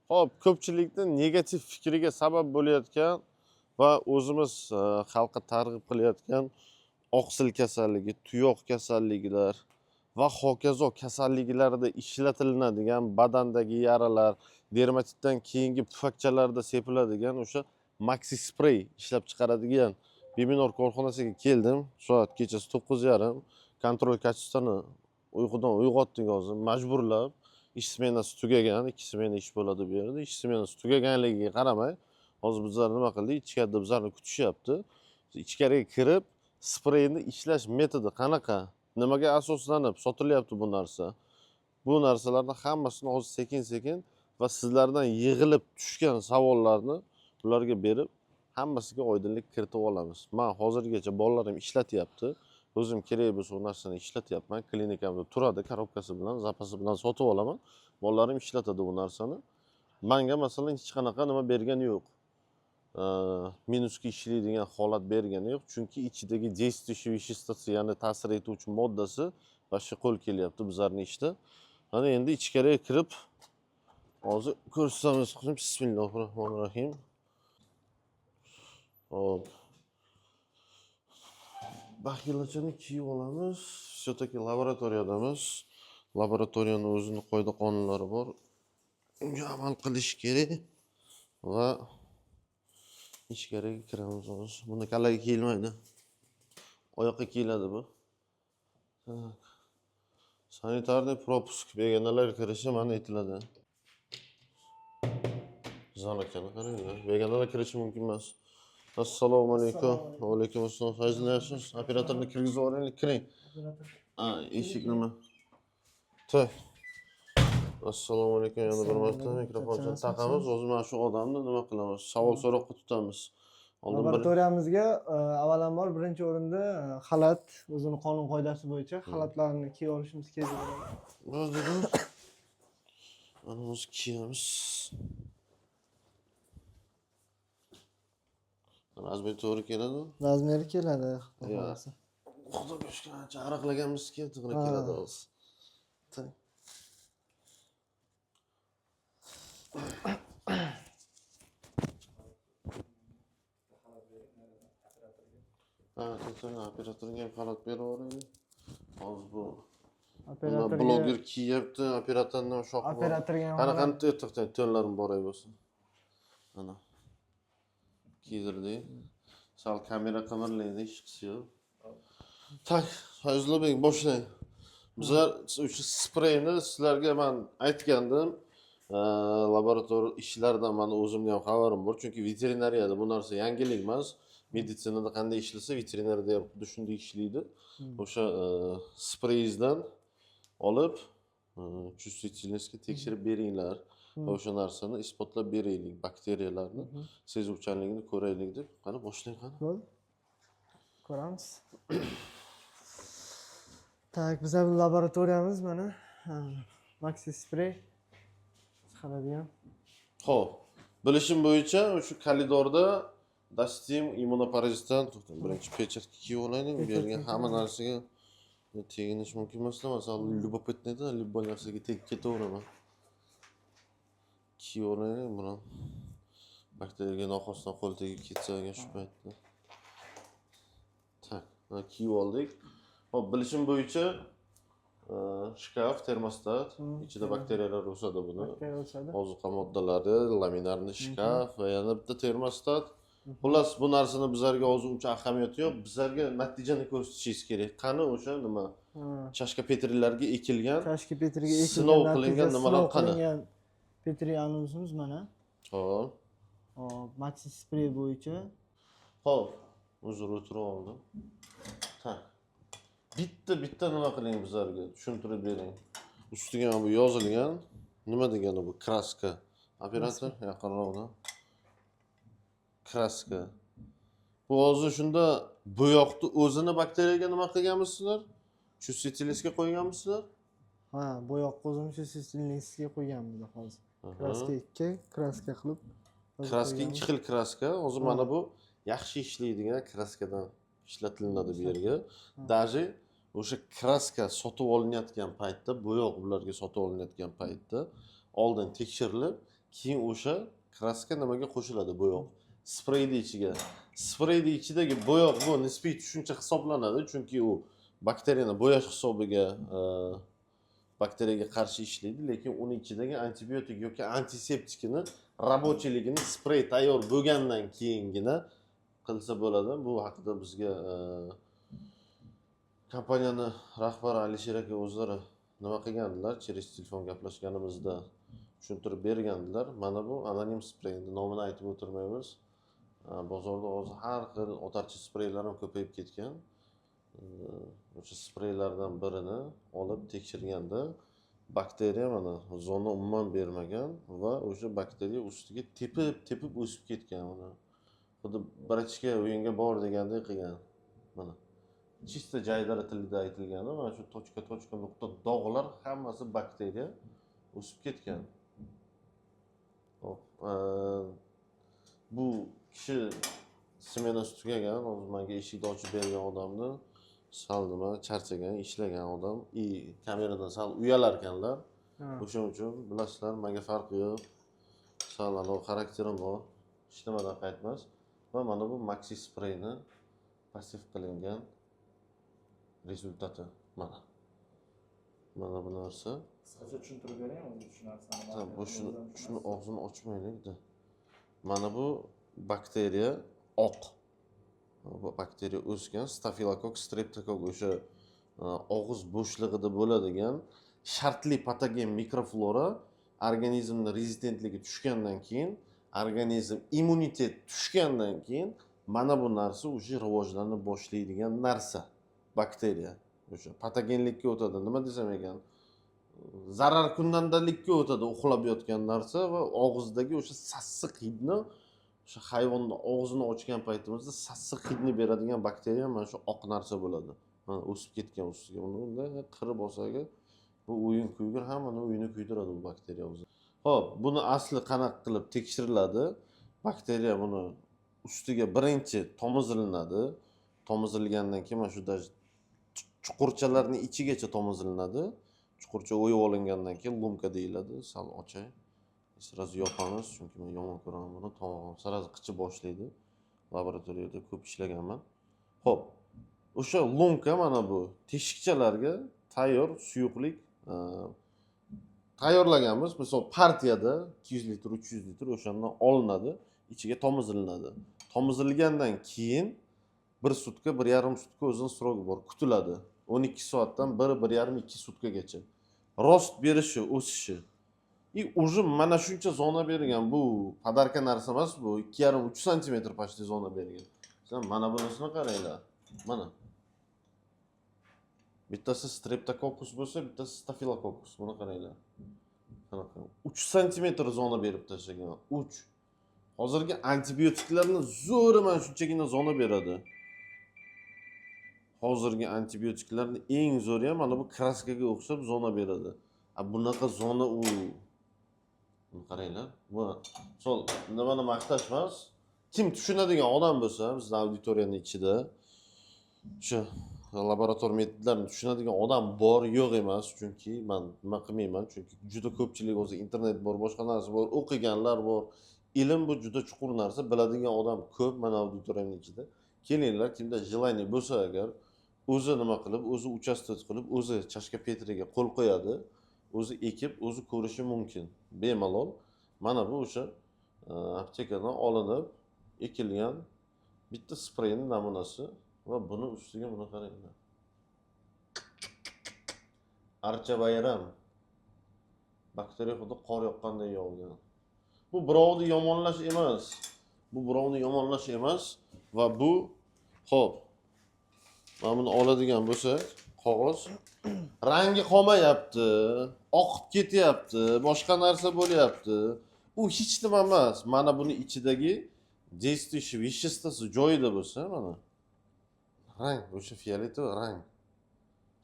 Hop, ko'pchilikning negativ fikriga sabab bo'layotgan va o'zimiz xalqqa targ'ib qilayotgan oqsil kasalligi, tuyoq kasalligilar va hokazo kasalliklarda ishlatilinadigan badandagi yaralar, dermatitdan keyingi pufakchalarda sepiladigan o'sha maxi sprey ishlab chiqaradigan Beminor korxonasiga keldim. Soat kechasi 9:30. Kontrol kачествоni uyqudan uyg'otdik hozir majburlab. Ish smenasi tugagan, 2 smena ish bo'ladi bu yerda. Ish smenasi tugaganligiga qaramay, hozir bizlar nima qildik? Ichkarida bizlarni kutishyapti. Ichkariga kirib, spreyni ishlash metodi qanaqa? Nimaga asoslanib sotilyapti bu narsa? Bu narsalarni hammasini hozir sekin-sekin va sizlardan yig'ilib tushgan savollarni ularga berib, hammasiga oydinlik kiritib olamiz. Men hozirgacha bolalarim ishlatyapti. O'zim kerak bo'lsa bu narsani ishlatyapman. Klinikamda turadi, korobkasi bilan, zapasi bilan sotib olaman. Bolalarim ishlatadi bu narsani. Menga masalan hech qanaqa nima bergani yo'q. Minusga ishlaydigan holat bergani yo'q, chunki ichidagi действующий веществоsi, ya'ni ta'sir etuvchi moddasi boshqa qo'l kelyapti bizlarning ishda. Mana endi ichkariga kirib hozir ko'rsatamiz. Bismillahirrohmanirrohim. Hop. Bakilachani kiyib olamiz. Все-таки laboratoriyadamiz. Laboratoriyaning o'zining qoida qonunlari bor. Unga amal qilish kerak va ichkariga kiramiz hozir. Buni kallaga kiyilmaydi. Oyoqqa kiyiladi bu. Sanitarniy propusk begonalar kirishi man etiladi. Zonakani qarang, begonalar kirishi mumkin emas. Assalomu alaykum. Va alaykum assalom. Fayzlashsiz. Operatorni kirgizib yuboring, kiring. Eshik nima? To'y. Assalomu alaykum. Yana bir marta mikrofonni taqamiz. O'zi mana shu odamni nima qilamiz? Savol-so'roqqa tutamiz. Laboratoriyamizga avvalambor birinchi o'rinda xalat, o'zining qonun qoidasi bo'yicha xalatlarni kiyib olishimiz kerak bo'ladi. Bo'ldi. Mana o'zi kiyamiz. Razmeri to'g'ri keladi? Razmeri keladi. Xudo go'shga ancha araqlaganmizki, to'g'ri keladi hozir. Operatorga xalat berib yuboraylik. Hozir bu bloger kiyyapti, operatorning shoxi bor. Operatorga Qanaqa to'xtang, to'nlarim boray bo'lsin. Mana. Kiydirdik. Sal kamera qimirlaydi, hech qisi yo'q. Tak, Fayzulbek boshlang. Bizlar o'sha spreyni sizlarga men aytgandim. Laboratoriya ishlaridan meni o'zimning ham xabarim bor, chunki veterinariyada bu narsa yangilik emas. Meditsinada qanday ishlasa, veterinariyada ham xuddi shunday ishlaydi. O'sha spreyizdan olib, чувствительностьga tekshirib beringlar. O'sha narsani isbotlab beraylik, bakteriyalarni sezuvchanligini ko'raylik deb. Qani boshlang qani. Bo'ldi. Ko'ramiz. Tak, bizning laboratoriyamiz mana maxi spray chiqaradigan. Xo'p, bilishim bo'yicha o'sha koridorda Dastim immunoparazitdan birinchi pechatka kiyib olaylik. Bu yerga hamma narsaga teginish mumkin emas. Masalan, любопытныйda любой narsaga tegib ketaveraman. Kiyib olaylik buni. Bakteriyaga noxosdan qo'l tegib ketsa agar shu paytda. Tak, kiyib oldik. Hop, bilishim bo'yicha shkaf, termostat, ichida bakteriyalar o'sadi buni. Ozuqa moddalari, laminarni shkaf va yana bitta termostat. Xullas, bu narsani bizlarga hozir uncha ahamiyati yo'q. Bizlarga natijani ko'rsatishingiz kerak. Qani o'sha nima? Chashka petrilarga ekilgan, chashka petriga ekilgan, sinov qilingan nimalar qani? Petri anuzimiz mana. Xo'p. Hop, maxi spray bo'yicha. Xo'p, o'zir o'tirib oldim. Tak. Bitta nima qiling bizlarga, tushuntirib bering. Ustiga bu yozilgan, nima degani bu? Kraska. Operator, yaqinroqdan. Kraska. Bu hozir shunda bo'yoqni o'zini bakteriyaga nima qilganmisizlar? Чувствительностьga qo'yganmisizlar? Ha, bo'yoqni o'zini чувствительностьga qo'yganmiz hozir. Kraska 2, kraska qilib. Kraska 2 xil kraska. Hozir mana bu yaxshi ishlaydigan kraskadan ishlatilinadi bu yerga. Даже o'sha kraska sotib olinayotgan paytda, bo'yoq bularga sotib olinayotgan paytda oldin tekshirilib, keyin o'sha kraska nimaga qo'shiladi? Bo'yoq. Spreyni ichiga. Spreyni ichidagi bo'yoq bu nisbiy tushuncha hisoblanadi, chunki u bakteriyani bo'yash hisobiga bakteriyaga qarshi ishlaydi, lekin uni ichidagi antibiotik yoki antiseptikini rabochiligini sprey tayyor bo'lgandan keyingina qilsa bo'ladi. Bu haqida bizga kompaniyani rahbari Alisher aka o'zlari nima qilgandilar, через telefon gaplashganimizda tushuntirib bergandilar. Mana bu anonim sprey, nomini aytib o'tirmaymiz. Bozorda hozir har xil o'tarchi spreylar ham ko'payib ketgan. O'sha spreylardan birini olib tekshirganda bakteriya mana zona umuman bermagan va o'sha bakteriya ustiga tepib o'sib ketgan. Mana xuddi birachka o'yinga bor degandek qilgan. Mana chista jaydari tilida aytilgani, mana shu tochka nuqta dog'lar hammasi bakteriya o'sib ketgan. Hop, bu kishi smenasi tugagan, hozir menga eshikni ochib bergan odamni sal nima charchagan, ishlagan odam, kameradan sal uyalar ekanlar. O'shaning uchun bilasizlar, menga farqi yo'q. Sal xarakterim bor, hech nimadan qaytmas. Va mana bu Maxi spreyni passiv qilingan rezultati mana. Mana bu narsa. Qisqacha tushuntirib bering o'zi shu narsani. Bu shuni og'zini ochmaylik-da. Mana bu bakteriya oq. Bu bakteriya o'sgan Staphylococcus streptococcus o'sha og'iz bo'shlig'ida bo'ladigan shartli patogen mikroflora organizmning rezistentligi tushgandan keyin, organizm immunitet tushgandan keyin mana bu narsa o'sha rivojlanishni boshlaydigan narsa. Bakteriya o'sha patogenlikka o'tadi. Nima desam ekan? Zararkunandalikka o'tadi uxlab yotgan narsa va og'izdagi o'sha sassiq hidni, o'sha hayvonni og'zini ochgan paytimizda sassiq hidni beradigan bakteriya mana shu oq narsa bo'ladi. Mana o'sib ketgan ustiga. Unda qirib olsaga bu o'yin kuygur, hammani uyini kuydiradi bu bakteriya o'zi. Xo'p, buni asli qanaqa qilib tekshiriladi? Bakteriya buni ustiga birinchi tomizilinadi. Tomizilgandan keyin mana shu chuqurchalarning ichigacha tomizilinadi. Chuqurcha o'yib olingandan keyin lumka deyiladi. Sal ochay. Sirazi yopamiz, chunki men yomon ko'raman buni. Tomog'im sirazi qichi boshlaydi. Laboratoriyada ko'p ishlaganman. Xo'p, o'sha lumka mana bu teshikchalarga tayyor suyuqlik tayyorlaganmiz. Misol partiyada 200 litr, 300 litr o'shandan olinadi, ichiga tomizilinadi. Tomizilgandan keyin 1 sutka, 1,5 sutka o'zining srogi bor, kutiladi. 12 soatdan 1,5-2 sutkagacha. Rost berishi, o'sishi. Уже mana shuncha zona bergan, bu podarka narsa emas, bu 2,5-3 sm почти zona bergan. Sen mana bunisini qaranglar. Mana. Bittasi streptococcus bo'lsa, bittasi staphylococcus. Buni qaranglar. Qanaqa? 3 sm zona berib tashlagan. 3. Hozirgi antibiotiklarni zo'ri mana shunchagina zona beradi. Hozirgi antibiotiklarni eng zo'ri ham mana bu kraskaga o'xshab zona beradi. Bunaqa zona u. Buni qaranglar. Bu sol nimani maqtash emas. Kim tushunadigan odam bo'lsa, bizning auditoriyaning ichida shu laborator metodlarni tushunadigan odam bor, yo'q emas, chunki men nima qilmayman, chunki juda ko'pchilik o'zi internet bor, boshqa narsa bor, o'qiganlar bor. Ilm bu juda chuqur narsa, biladigan odam ko'p mana auditoriyaning ichida. Kelinglar, kimda желание bo'lsa agar o'zi nima qilib, o'zi uchastka qilib, o'zi chashka petriga qo'l qo'yadi, o'zi ekib, o'zi ko'rishi mumkin. Bemalol. Mana bu o'sha aptekadan olinib, ekilgan bitta spreyning namunasi va buni ustiga buni qaranglar. Archa bayram. Bakteriya xuddi qor yoqqanday yog'gan. Bu birovni yomonlash emas. Bu birovni yomonlash emas va bu xo'p. Mana buni oladigan bo'lsak, qog'oz rangi qolmayapti, oqib ketyapti, boshqa narsa bo'lyapti. U hech nima emas. Mana buni ichidagi действующий веществоsi joyida bo'lsa, mana rang, o'sha fioletovoy rang.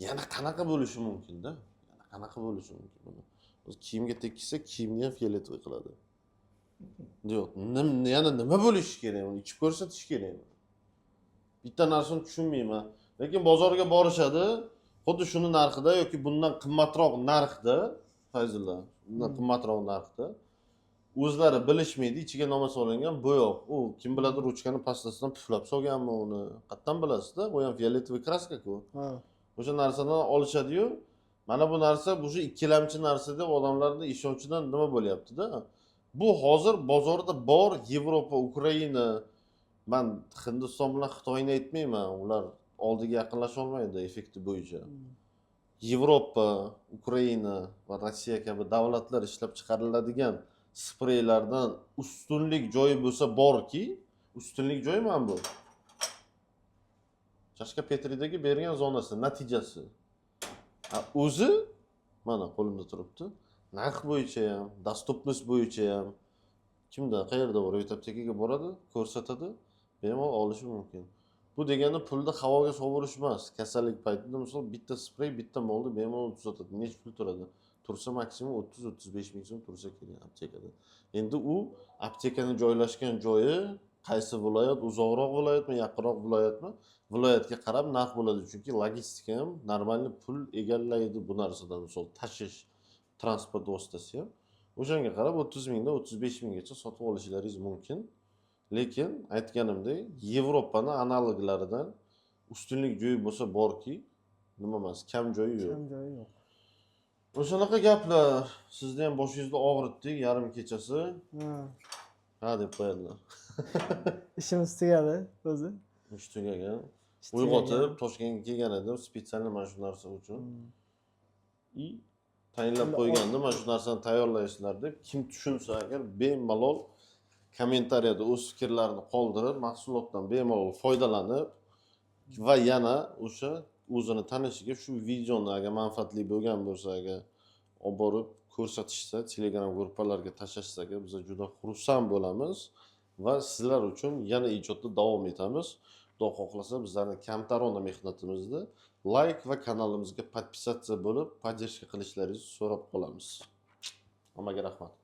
Yana qanaqa bo'lishi mumkin-da? Yana qanaqa bo'lishi mumkin buni? O'zi kiyimga tekkizsa, kiyimni ham fioletovoy qiladi. Yo'q, yana nima bo'lishi kerak? Uni ichib ko'rsatish kerak. Bitta narsani tushunmayman. Lekin bozorga borishadi, xuddi shuni narxida yoki bundan qimmatroq narxda, Fayzulla, bundan qimmatroq narxda o'zlari bilishmaydi, ichiga nima solingan bo'yoq. U kim biladi ruchkani pastasidan puflab solganmi uni? Qayerdan bilasizda? Bu ham fioletovoy kraska-ku. Ha. O'sha narsadan olishadi-yu, mana bu narsa o'sha ikkilamchi narsa deb odamlarning ishonchidan nima bo'lyapti-da. Bu hozir bozorda bor, Yevropa, Ukraina, men Hindiston bilan Xitoyni aytmayman, ular oldiga yaqinlasha olmaydi effekti bo'yicha. Yevropa, Ukraina va Rossiya kabi davlatlar ishlab chiqariladigan spreylardan ustunlik joyi bo'lsa borki, ustunlik joyi mana bu. Chashka Petridagi bergan zonasi, natijasi. O'zi mana qo'limda turibdi. Narx bo'yicha ham, dostupnost bo'yicha ham kimda, qayerda bor, aptekaga boradi, ko'rsatadi, bemalol olishi mumkin. Bu degani pulni havoga sovurish emas. Kasallik paytida misol bitta sprey, bitta molni bemalol tuzatadi. Necha pul turadi? Tursa maksimum 30-35 ming so'm tursa kerak aptekada. Endi u aptekaning joylashgan joyi qaysi viloyat, uzoqroq viloyatmi, yaqinroq viloyatmi? Viloyatga qarab narx bo'ladi, chunki logistika ham normalniy pul egallaydi bu narsadan, misol tashish transport vositasi ham. O'shanga qarab 30 mingdan 35 minggacha sotib olishlaringiz mumkin. Lekin aytganimdek, Yevropaning analoglaridan ustunlik joyi bo'lsa borki, nima emas, kam joyi yo'q. Kam joyi yo'q. O'shanaqa gaplar. Sizni ham boshingizni og'ritdik yarim kechasi. Ha. Ha deb qo'yadilar. Ishimiz tugadi o'zi. Ish tugagan. Ish Uyg'otib, tugagan. Toshkentga kelgan edim, spesial mana shu narsa uchun. Hmm. I tayinlab qo'ygandim, mana shu narsani tayyorlaysizlar deb. Kim tushunsa agar bemalol kommentariyada o'z fikrlarini qoldirib, mahsulotdan bemalol foydalanib va yana o'sha o'zini tanishiga shu videoni agar manfaatli bo'lgan bo'lsa, agar olib borib ko'rsatishsa, Telegram gruppalarga tashlashsa, biz juda xursand bo'lamiz va sizlar uchun yana ijodda davom etamiz. Xudo xohlasa bizlarning kamtarona mehnatimizni like va kanalimizga podpisatsiya bo'lib, podдержка qilishlaringizni so'rab qolamiz. Hammaga rahmat.